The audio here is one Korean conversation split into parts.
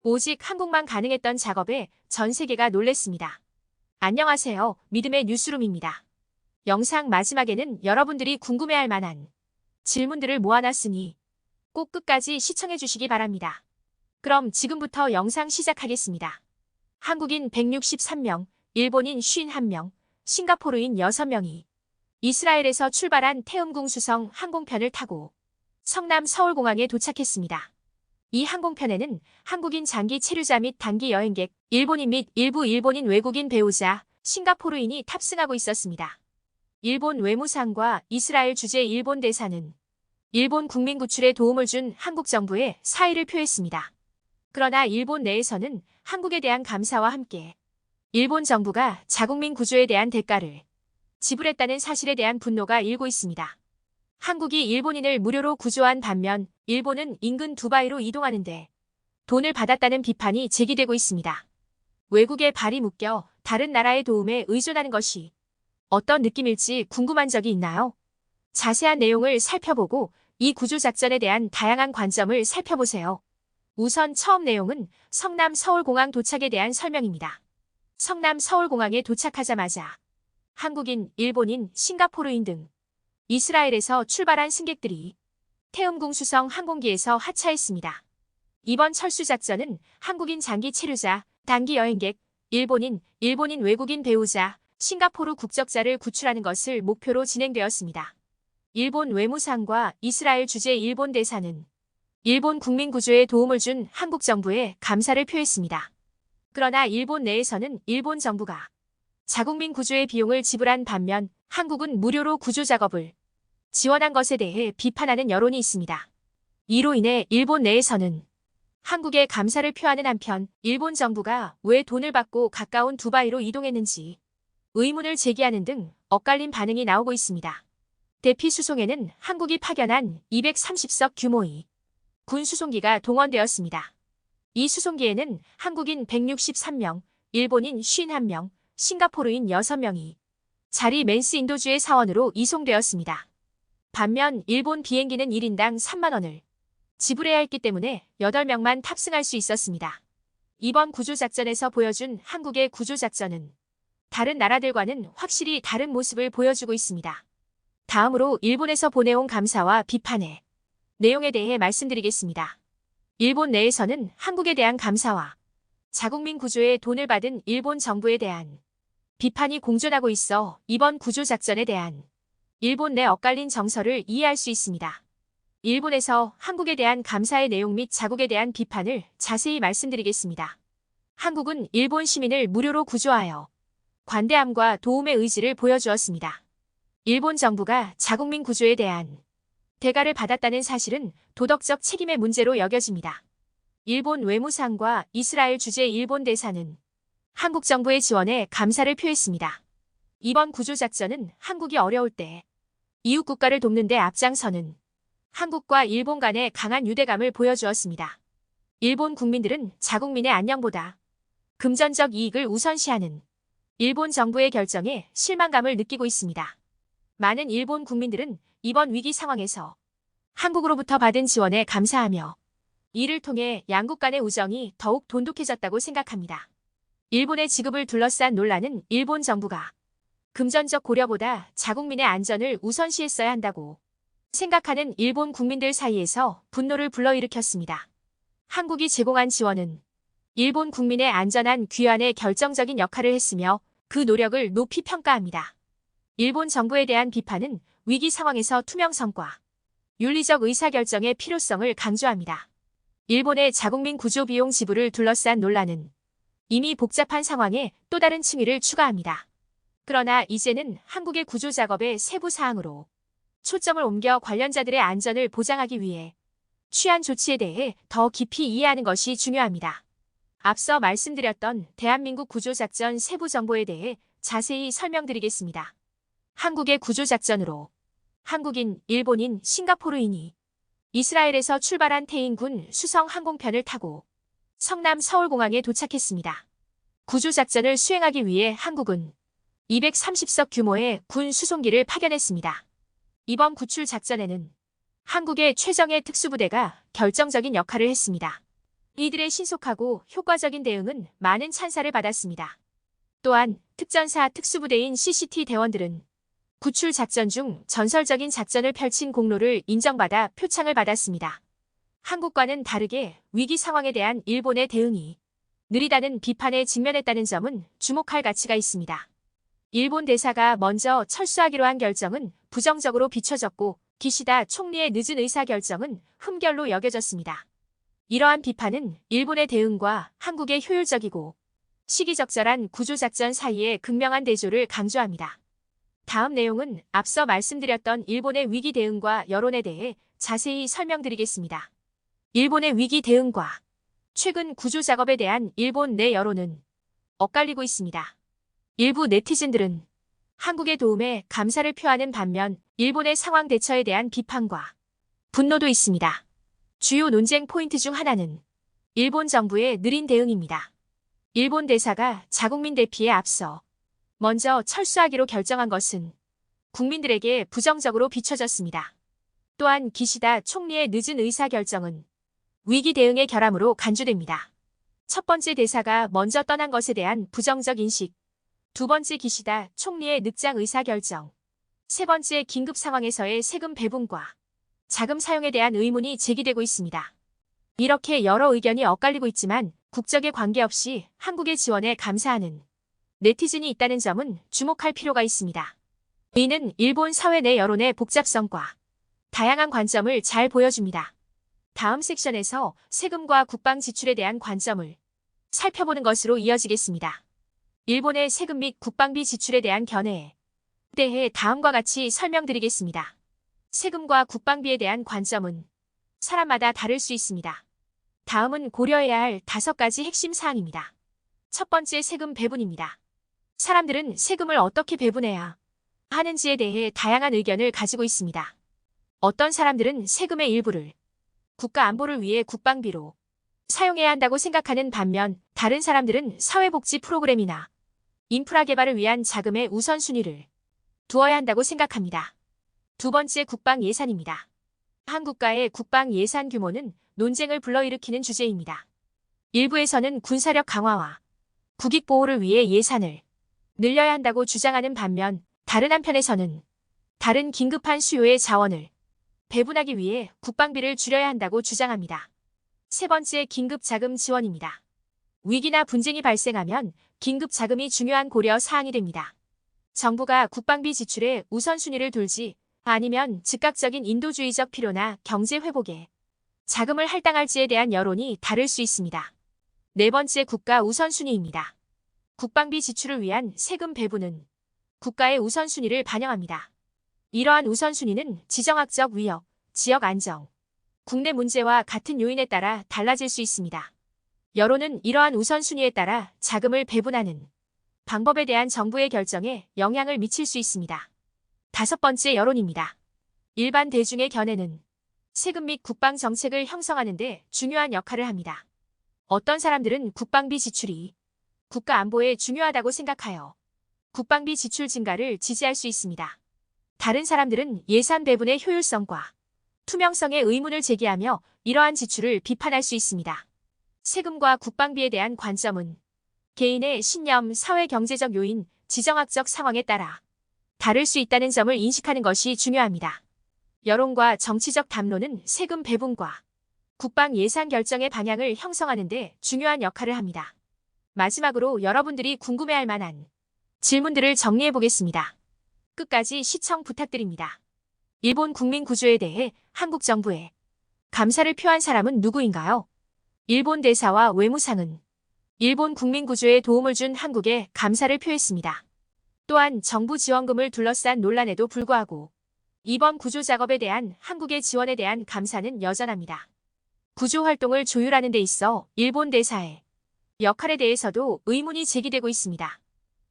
오직 한국만 가능했던 작업에 전 세계가 놀랬습니다. 안녕하세요. 믿음의 뉴스룸입니다. 영상 마지막에는 여러분들이 궁금해할 만한 질문들을 모아놨으니 꼭 끝까지 시청해 주시기 바랍니다. 그럼 지금부터 영상 시작하겠습니다. 한국인 163명, 일본인 51명, 싱가포르인 6명이 이스라엘에서 출발한 태음궁 수성 항공편을 타고 성남 서울공항에 도착했습니다. 이 항공편에는 한국인 장기 체류자 및 단기 여행객, 일본인 및 일부 일본인 외국인 배우자, 싱가포르인이 탑승하고 있었습니다. 일본 외무상과 이스라엘 주재 일본 대사는 일본 국민 구출에 도움을 준 한국 정부에 사의를 표했습니다. 그러나 일본 내에서는 한국에 대한 감사와 함께 일본 정부가 자국민 구조에 대한 대가를 지불했다는 사실에 대한 분노가 일고 있습니다. 한국이 일본인을 무료로 구조한 반면 일본은 인근 두바이로 이동하는데 돈을 받았다는 비판이 제기되고 있습니다. 외국에 발이 묶여 다른 나라의 도움에 의존하는 것이 어떤 느낌일지 궁금한 적이 있나요? 자세한 내용을 살펴보고 이 구조작전에 대한 다양한 관점을 살펴보세요. 우선 처음 내용은 성남 서울공항 도착에 대한 설명입니다. 성남 서울공항에 도착하자마자 한국인, 일본인, 싱가포르인 등 이스라엘에서 출발한 승객들이 태음궁 수성 항공기에서 하차했습니다. 이번 철수작전은 한국인 장기 체류자, 단기 여행객, 일본인 외국인 배우자, 싱가포르 국적자를 구출하는 것을 목표로 진행되었습니다. 일본 외무상과 이스라엘 주재 일본 대사는 일본 국민 구조에 도움을 준 한국 정부에 감사를 표했습니다. 그러나 일본 내에서는 일본 정부가 자국민 구조의 비용을 지불한 반면 한국은 무료로 구조 작업을 지원한 것에 대해 비판하는 여론이 있습니다. 이로 인해 일본 내에서는 한국에 감사를 표하는 한편 일본 정부가 왜 돈을 받고 가까운 두바이로 이동했는지 의문을 제기하는 등 엇갈린 반응이 나오고 있습니다. 대피 수송에는 한국이 파견한 230석 규모의 군 수송기가 동원되었습니다. 이 수송기에는 한국인 163명, 일본인 51명, 싱가포르인 6명이 자리 맨스 인도주의 사원으로 이송되었습니다. 반면 일본 비행기는 1인당 3만 원을 지불해야 했기 때문에 8명만 탑승할 수 있었습니다. 이번 구조작전에서 보여준 한국의 구조작전은 다른 나라들과는 확실히 다른 모습을 보여주고 있습니다. 다음으로 일본에서 보내온 감사와 비판의 내용에 대해 말씀드리겠습니다. 일본 내에서는 한국에 대한 감사와 자국민 구조에 돈을 받은 일본 정부에 대한 비판이 공존하고 있어 이번 구조작전에 대한 일본 내 엇갈린 정서를 이해할 수 있습니다. 일본에서 한국에 대한 감사의 내용 및 자국에 대한 비판을 자세히 말씀드리겠습니다. 한국은 일본 시민을 무료로 구조하여 관대함과 도움의 의지를 보여주었습니다. 일본 정부가 자국민 구조에 대한 대가를 받았다는 사실은 도덕적 책임의 문제로 여겨집니다. 일본 외무상과 이스라엘 주재 일본 대사는 한국 정부의 지원에 감사를 표했습니다. 이번 구조작전은 한국이 어려울 때 이웃 국가를 돕는 데 앞장서는 한국과 일본 간의 강한 유대감을 보여주었습니다. 일본 국민들은 자국민의 안녕보다 금전적 이익을 우선시하는 일본 정부의 결정에 실망감을 느끼고 있습니다. 많은 일본 국민들은 이번 위기 상황에서 한국으로부터 받은 지원에 감사하며 이를 통해 양국 간의 우정이 더욱 돈독해졌다고 생각합니다. 일본의 지급을 둘러싼 논란은 일본 정부가 금전적 고려보다 자국민의 안전을 우선시했어야 한다고 생각하는 일본 국민들 사이에서 분노를 불러일으켰습니다. 한국이 제공한 지원은 일본 국민의 안전한 귀환에 결정적인 역할을 했으며 그 노력을 높이 평가합니다. 일본 정부에 대한 비판은 위기 상황에서 투명성과 윤리적 의사결정의 필요성을 강조합니다. 일본의 자국민 구조 비용 지불을 둘러싼 논란은 이미 복잡한 상황에 또 다른 층위를 추가합니다. 그러나 이제는 한국의 구조 작업의 세부 사항으로 초점을 옮겨 관련자들의 안전을 보장하기 위해 취한 조치에 대해 더 깊이 이해하는 것이 중요합니다. 앞서 말씀드렸던 대한민국 구조작전 세부 정보에 대해 자세히 설명드리겠습니다. 한국의 구조작전으로 한국인, 일본인, 싱가포르인이 이스라엘에서 출발한 태인군 수성 항공편을 타고 성남 서울공항에 도착했습니다. 구조작전을 수행하기 위해 한국은 230석 규모의 군 수송기를 파견했습니다. 이번 구출 작전에는 한국의 최정예 특수부대가 결정적인 역할을 했습니다. 이들의 신속하고 효과적인 대응은 많은 찬사를 받았습니다. 또한 특전사 특수부대인 CCT 대원들은 구출 작전 중 전설적인 작전을 펼친 공로를 인정받아 표창을 받았습니다. 한국과는 다르게 위기 상황에 대한 일본의 대응이 느리다는 비판에 직면했다는 점은 주목할 가치가 있습니다. 일본 대사가 먼저 철수하기로 한 결정은 부정적으로 비춰졌고 기시다 총리의 늦은 의사결정은 흠결로 여겨졌습니다. 이러한 비판은 일본의 대응과 한국의 효율적이고 시기적절한 구조작전 사이의 극명한 대조를 강조합니다. 다음 내용은 앞서 말씀드렸던 일본의 위기 대응과 여론에 대해 자세히 설명드리겠습니다. 일본의 위기 대응과 최근 구조 작업에 대한 일본 내 여론은 엇갈리고 있습니다. 일부 네티즌들은 한국의 도움에 감사를 표하는 반면 일본의 상황 대처에 대한 비판과 분노도 있습니다. 주요 논쟁 포인트 중 하나는 일본 정부의 느린 대응입니다. 일본 대사가 자국민 대피에 앞서 먼저 철수하기로 결정한 것은 국민들에게 부정적으로 비춰졌습니다. 또한 기시다 총리의 늦은 의사결정은 위기 대응의 결함으로 간주됩니다. 첫 번째 대사가 먼저 떠난 것에 대한 부정적 인식, 두 번째 기시다 총리의 늑장 의사결정, 세 번째 긴급 상황에서의 세금 배분과 자금 사용에 대한 의문이 제기되고 있습니다. 이렇게 여러 의견이 엇갈리고 있지만 국적에 관계없이 한국의 지원에 감사하는 네티즌이 있다는 점은 주목할 필요가 있습니다. 이는 일본 사회 내 여론의 복잡성과 다양한 관점을 잘 보여줍니다. 다음 섹션에서 세금과 국방 지출에 대한 관점을 살펴보는 것으로 이어지겠습니다. 일본의 세금 및 국방비 지출에 대한 견해에 대해 다음과 같이 설명드리겠습니다. 세금과 국방비에 대한 관점은 사람마다 다를 수 있습니다. 다음은 고려해야 할 5가지 핵심 사항입니다. 첫 번째, 세금 배분입니다. 사람들은 세금을 어떻게 배분해야 하는지에 대해 다양한 의견을 가지고 있습니다. 어떤 사람들은 세금의 일부를 국가 안보를 위해 국방비로 사용해야 한다고 생각하는 반면 다른 사람들은 사회복지 프로그램이나 인프라 개발을 위한 자금의 우선순위를 두어야 한다고 생각합니다. 두 번째, 국방 예산입니다. 한국과의 국방 예산 규모는 논쟁을 불러일으키는 주제입니다. 일부에서는 군사력 강화와 국익 보호를 위해 예산을 늘려야 한다고 주장하는 반면 다른 한편에서는 다른 긴급한 수요의 자원을 배분하기 위해 국방비를 줄여야 한다고 주장합니다. 세 번째, 긴급 자금 지원입니다. 위기나 분쟁이 발생하면 긴급 자금이 중요한 고려 사항이 됩니다. 정부가 국방비 지출에 우선순위를 둘지 아니면 즉각적인 인도주의적 필요나 경제 회복에 자금을 할당할지에 대한 여론이 다를 수 있습니다. 네 번째, 국가 우선순위입니다. 국방비 지출을 위한 세금 배분은 국가의 우선순위를 반영합니다. 이러한 우선순위는 지정학적 위협, 지역 안정, 국내 문제와 같은 요인에 따라 달라질 수 있습니다. 여론은 이러한 우선순위에 따라 자금을 배분하는 방법에 대한 정부의 결정에 영향을 미칠 수 있습니다. 다섯 번째, 여론입니다. 일반 대중의 견해는 세금 및 국방 정책을 형성하는 데 중요한 역할을 합니다. 어떤 사람들은 국방비 지출이 국가 안보에 중요하다고 생각하여 국방비 지출 증가를 지지할 수 있습니다. 다른 사람들은 예산 배분의 효율성과 투명성에 의문을 제기하며 이러한 지출을 비판할 수 있습니다. 세금과 국방비에 대한 관점은 개인의 신념, 사회 경제적 요인, 지정학적 상황에 따라 다를 수 있다는 점을 인식하는 것이 중요합니다. 여론과 정치적 담론은 세금 배분과 국방 예산 결정의 방향을 형성하는 데 중요한 역할을 합니다. 마지막으로 여러분들이 궁금해할 만한 질문들을 정리해 보겠습니다. 끝까지 시청 부탁드립니다. 일본 국민 구조에 대해 한국 정부에 감사를 표한 사람은 누구인가요? 일본 대사와 외무상은 일본 국민 구조에 도움을 준 한국에 감사를 표했습니다. 또한 정부 지원금을 둘러싼 논란에도 불구하고 이번 구조 작업에 대한 한국의 지원에 대한 감사는 여전합니다. 구조 활동을 조율하는 데 있어 일본 대사의 역할에 대해서도 의문이 제기되고 있습니다.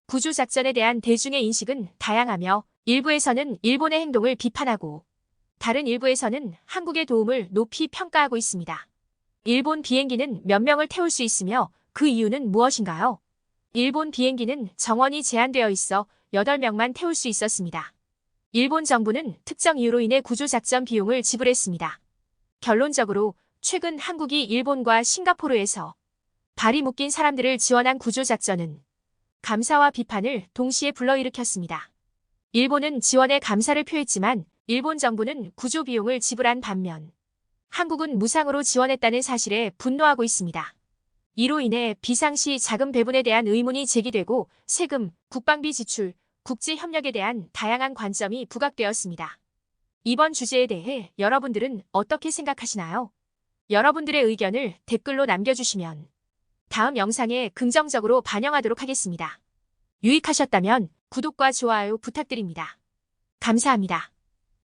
구조 작전에 대한 대중의 인식은 다양하며 일부에서는 일본의 행동을 비판하고 다른 일부에서는 한국의 도움을 높이 평가하고 있습니다. 일본 비행기는 몇 명을 태울 수 있으며 그 이유는 무엇인가요? 일본 비행기는 정원이 제한되어 있어 8명만 태울 수 있었습니다. 일본 정부는 특정 이유로 인해 구조작전 비용을 지불했습니다. 결론적으로 최근 한국이 일본과 싱가포르에서 발이 묶인 사람들을 지원한 구조작전은 감사와 비판을 동시에 불러일으켰습니다. 일본은 지원에 감사를 표했지만 일본 정부는 구조 비용을 지불한 반면 한국은 무상으로 지원했다는 사실에 분노하고 있습니다. 이로 인해 비상시 자금 배분에 대한 의문이 제기되고 세금, 국방비 지출, 국제 협력에 대한 다양한 관점이 부각되었습니다. 이번 주제에 대해 여러분들은 어떻게 생각하시나요? 여러분들의 의견을 댓글로 남겨주시면 다음 영상에 긍정적으로 반영하도록 하겠습니다. 유익하셨다면 구독과 좋아요 부탁드립니다. 감사합니다.